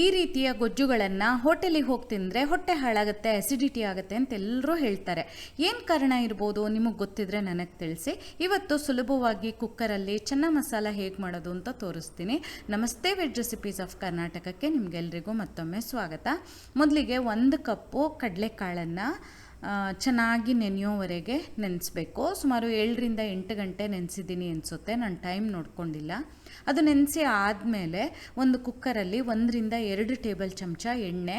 ಈ ರೀತಿಯ ಗೊಜ್ಜುಗಳನ್ನು ಹೋಟೆಲಿಗೆ ಹೋಗಿ ತಿಂದರೆ ಹೊಟ್ಟೆ ಹಾಳಾಗುತ್ತೆ, ಅಸಿಡಿಟಿ ಆಗುತ್ತೆ ಅಂತ ಎಲ್ಲರೂ ಹೇಳ್ತಾರೆ. ಏನು ಕಾರಣ ಇರ್ಬೋದು ನಿಮಗೆ ಗೊತ್ತಿದ್ರೆ ನನಗೆ ತಿಳಿಸಿ. ಇವತ್ತು ಸುಲಭವಾಗಿ ಕುಕ್ಕರಲ್ಲಿ ಚೆನ್ನ ಮಸಾಲ ಹೇಗೆ ಮಾಡೋದು ಅಂತ ತೋರಿಸ್ತೀನಿ. ನಮಸ್ತೆ ವೆಜ್ ರೆಸಿಪೀಸ್ ಆಫ್ ಕರ್ನಾಟಕಕ್ಕೆ ನಿಮಗೆಲ್ಲರಿಗೂ ಮತ್ತೊಮ್ಮೆ ಸ್ವಾಗತ. ಮೊದಲಿಗೆ 1 ಕಪ್ಪು ಕಡಲೆಕಾಳನ್ನು ಚೆನ್ನಾಗಿ ನೆನೆಯೋವರೆಗೆ ನೆನೆಸ್ಬೇಕು. ಸುಮಾರು 7ರಿಂದ 8 ಗಂಟೆ ನೆನೆಸಿದ್ದೀನಿ ಅನಿಸುತ್ತೆ, ನಾನು ಟೈಮ್ ನೋಡ್ಕೊಂಡಿಲ್ಲ. ಅದು ನೆನೆಸಿ ಆದಮೇಲೆ ಒಂದು ಕುಕ್ಕರಲ್ಲಿ 1ರಿಂದ 2 ಟೇಬಲ್ ಚಮಚ ಎಣ್ಣೆ,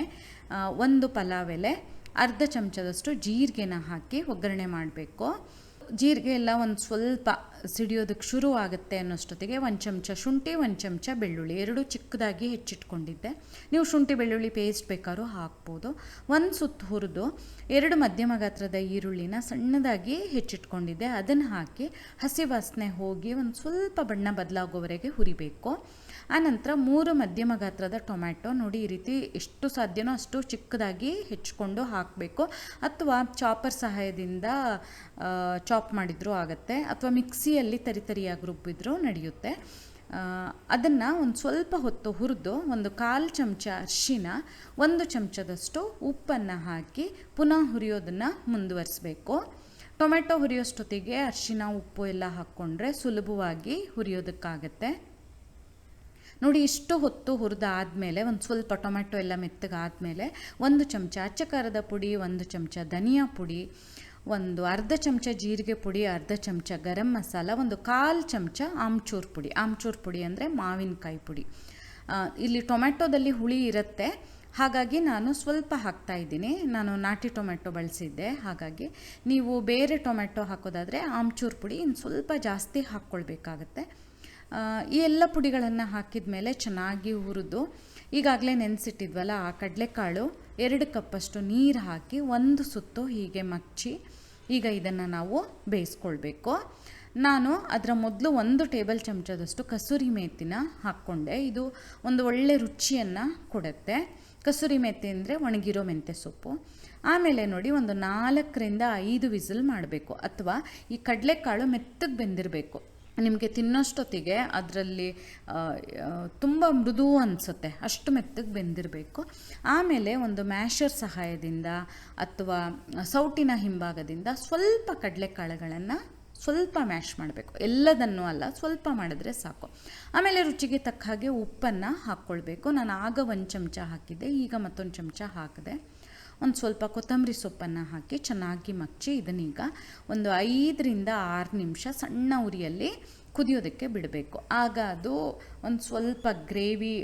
1 ಪಲಾವ್ ಎಲೆ, ಅರ್ಧ ಚಮಚದಷ್ಟು ಜೀರಿಗೆನ ಹಾಕಿ ಒಗ್ಗರಣೆ ಮಾಡಬೇಕು. ಜೀರಿಗೆ ಎಲ್ಲ ಒಂದು ಸ್ವಲ್ಪ ಸಿಡಿಯೋದಕ್ಕೆ ಶುರು ಆಗುತ್ತೆ ಅನ್ನೋಷ್ಟೊತ್ತಿಗೆ 1 ಚಮಚ ಶುಂಠಿ, 1 ಚಮಚ ಬೆಳ್ಳುಳ್ಳಿ, 2 ಚಿಕ್ಕದಾಗಿ ಹೆಚ್ಚಿಟ್ಕೊಂಡಿದ್ದೆ. ನೀವು ಶುಂಠಿ ಬೆಳ್ಳುಳ್ಳಿ ಪೇಸ್ಟ್ ಬೇಕಾದ್ರೂ ಹಾಕ್ಬೋದು. 1 ಸುತ್ತು ಹುರಿದು 2 ಮಧ್ಯಮ ಗಾತ್ರದ ಈರುಳ್ಳಿನ ಸಣ್ಣದಾಗಿ ಹೆಚ್ಚಿಟ್ಕೊಂಡಿದ್ದೆ, ಅದನ್ನು ಹಾಕಿ ಹಸಿ ವಾಸನೆ ಹೋಗಿ ಒಂದು ಸ್ವಲ್ಪ ಬಣ್ಣ ಬದಲಾಗೋವರೆಗೆ ಹುರಿಬೇಕು. ಆನಂತರ 3 ಮಧ್ಯಮ ಗಾತ್ರದ ಟೊಮ್ಯಾಟೊ ನೋಡಿ, ಈ ರೀತಿ ಎಷ್ಟು ಸಾಧ್ಯನೋ ಅಷ್ಟು ಚಿಕ್ಕದಾಗಿ ಹೆಚ್ಚಿಕೊಂಡು ಹಾಕಬೇಕು. ಅಥವಾ ಚಾಪರ್ ಸಹಾಯದಿಂದ ಚಾಪ್ ಮಾಡಿದರೂ ಆಗುತ್ತೆ, ಅಥವಾ ಮಿಕ್ಸಿಯಲ್ಲಿ ತರಿಯಾಗಿ ರುಬ್ಬಿದ್ರೂ ನಡೆಯುತ್ತೆ. ಅದನ್ನು ಒಂದು ಸ್ವಲ್ಪ ಹೊತ್ತು ಹುರಿದು 1/4 ಚಮಚ ಅರಿಶಿನ, 1 ಚಮಚದಷ್ಟು ಉಪ್ಪನ್ನು ಹಾಕಿ ಪುನಃ ಹುರಿಯೋದನ್ನು ಮುಂದುವರಿಸಬೇಕು. ಟೊಮೆಟೊ ಹುರಿಯೋಷ್ಟೊತ್ತಿಗೆ ಅರಿಶಿನ ಉಪ್ಪು ಎಲ್ಲ ಹಾಕ್ಕೊಂಡ್ರೆ ಸುಲಭವಾಗಿ ಹುರಿಯೋದಕ್ಕಾಗತ್ತೆ. ನೋಡಿ, ಇಷ್ಟು ಹೊತ್ತು ಹುರಿದಾದಮೇಲೆ ಒಂದು ಸ್ವಲ್ಪ ಟೊಮೆಟೊ ಎಲ್ಲ ಮೆತ್ತಗಾದಮೇಲೆ 1 ಚಮಚ ಅಚ್ಚ ಖಾರದ ಪುಡಿ, 1 ಚಮಚ ಧನಿಯಾ ಪುಡಿ, ಅರ್ಧ ಚಮಚ ಜೀರಿಗೆ ಪುಡಿ, ಅರ್ಧ ಚಮಚ ಗರಂ ಮಸಾಲ, 1/4 ಚಮಚ ಆಮ್ಚೂರು ಪುಡಿ. ಆಮ್ಚೂರು ಪುಡಿ ಅಂದರೆ ಮಾವಿನಕಾಯಿ ಪುಡಿ. ಇಲ್ಲಿ ಟೊಮೆಟೊದಲ್ಲಿ ಹುಳಿ ಇರುತ್ತೆ, ಹಾಗಾಗಿ ನಾನು ಸ್ವಲ್ಪ ಹಾಕ್ತಾಯಿದ್ದೀನಿ. ನಾನು ನಾಟಿ ಟೊಮೆಟೊ ಬಳಸಿದ್ದೆ, ಹಾಗಾಗಿ ನೀವು ಬೇರೆ ಟೊಮೆಟೊ ಹಾಕೋದಾದರೆ ಆಮ್ಚೂರು ಪುಡಿ ಇನ್ನು ಸ್ವಲ್ಪ ಜಾಸ್ತಿ ಹಾಕ್ಕೊಳ್ಬೇಕಾಗತ್ತೆ. ಈ ಎಲ್ಲ ಪುಡಿಗಳನ್ನು ಹಾಕಿದ ಮೇಲೆ ಚೆನ್ನಾಗಿ ಹುರಿದು ಈಗಾಗಲೇ ನೆನೆಸಿಟ್ಟಿದ್ವಲ್ಲ ಆ ಕಡಲೆಕಾಳು 2 ಕಪ್ಪಷ್ಟು ನೀರು ಹಾಕಿ 1 ಸುತ್ತು ಹೀಗೆ ಮಚ್ಚಿ ಈಗ ಇದನ್ನು ನಾವು ಬೇಯಿಸ್ಕೊಳ್ಬೇಕು. ನಾನು ಅದರ ಮೊದಲು 1 ಟೇಬಲ್ ಚಮಚದಷ್ಟು ಕಸೂರಿ ಮೇಥಿನ ಹಾಕ್ಕೊಂಡೆ. ಇದು ಒಂದು ಒಳ್ಳೆ ರುಚಿಯನ್ನು ಕೊಡುತ್ತೆ. ಕಸೂರಿ ಮೇಥಿ ಅಂದರೆ ಒಣಗಿರೋ ಮೆಂತ್ಯ ಸೊಪ್ಪು. ಆಮೇಲೆ ನೋಡಿ, ಒಂದು 4ರಿಂದ 5 ವಿಸಿಲ್ ಮಾಡಬೇಕು, ಅಥವಾ ಈ ಕಡಲೆಕಾಳು ಮೆತ್ತಗೆ ಬೆಂದಿರಬೇಕು. ನಿಮಗೆ ತಿನ್ನೋಷ್ಟೊತ್ತಿಗೆ ಅದರಲ್ಲಿ ತುಂಬ ಮೃದು ಅನಿಸುತ್ತೆ, ಅಷ್ಟು ಮೆತ್ತಗೆ ಬೆಂದಿರಬೇಕು. ಆಮೇಲೆ ಒಂದು ಮ್ಯಾಶರ್ ಸಹಾಯದಿಂದ ಅಥವಾ ಸೌಟಿನ ಹಿಂಭಾಗದಿಂದ ಸ್ವಲ್ಪ ಕಡಲೆಕಾಳುಗಳನ್ನು ಸ್ವಲ್ಪ ಮ್ಯಾಶ್ ಮಾಡಬೇಕು, ಎಲ್ಲದನ್ನೂ ಅಲ್ಲ, ಸ್ವಲ್ಪ ಮಾಡಿದ್ರೆ ಸಾಕು. ಆಮೇಲೆ ರುಚಿಗೆ ತಕ್ಕ ಹಾಗೆ ಉಪ್ಪನ್ನು ಹಾಕ್ಕೊಳ್ಬೇಕು. ನಾನು ಆಗ 1 ಚಮಚ ಹಾಕಿದ್ದೆ, ಈಗ ಮತ್ತೊಂದು ಚಮಚ ಹಾಕಿದೆ. ಒಂದು ಸ್ವಲ್ಪ ಕೊತ್ತಂಬರಿ ಸೊಪ್ಪನ್ನು ಹಾಕಿ ಚೆನ್ನಾಗಿ ಮಚ್ಚಿ ಇದನ್ನೀಗ ಒಂದು 5ರಿಂದ 6 ನಿಮಿಷ ಸಣ್ಣ ಉರಿಯಲ್ಲಿ ಕುದಿಯೋದಕ್ಕೆ ಬಿಡಬೇಕು. ಆಗ ಅದು ಒಂದು ಸ್ವಲ್ಪ ಗ್ರೇವಿ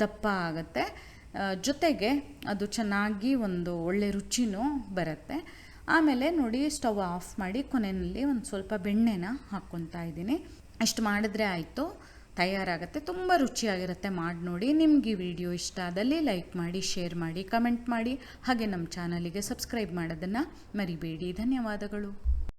ದಪ್ಪ ಆಗುತ್ತೆ, ಜೊತೆಗೆ ಅದು ಚೆನ್ನಾಗಿ ಒಂದು ಒಳ್ಳೆ ರುಚಿನೂ ಬರುತ್ತೆ. ಆಮೇಲೆ ನೋಡಿ, ಸ್ಟವ್ ಆಫ್ ಮಾಡಿ ಕೊನೆಯಲ್ಲಿ ಒಂದು ಸ್ವಲ್ಪ ಬೆಣ್ಣೆನ ಹಾಕ್ಕೊತಾ ಇದ್ದೀನಿ. ಅಷ್ಟು ಮಾಡಿದ್ರೆ ಆಯಿತು, ತಯಾರಾಗುತ್ತೆ. ತುಂಬ ರುಚಿಯಾಗಿರುತ್ತೆ, ಮಾಡಿ ನೋಡಿ. ನಿಮ್ಗೆ ಈ ವಿಡಿಯೋ ಇಷ್ಟ ಆದಲ್ಲಿ ಲೈಕ್ ಮಾಡಿ, ಶೇರ್ ಮಾಡಿ, ಕಮೆಂಟ್ ಮಾಡಿ, ಹಾಗೆ ನಮ್ಮ ಚಾನಲಿಗೆ ಸಬ್ಸ್ಕ್ರೈಬ್ ಮಾಡೋದನ್ನು ಮರಿಬೇಡಿ. ಧನ್ಯವಾದಗಳು.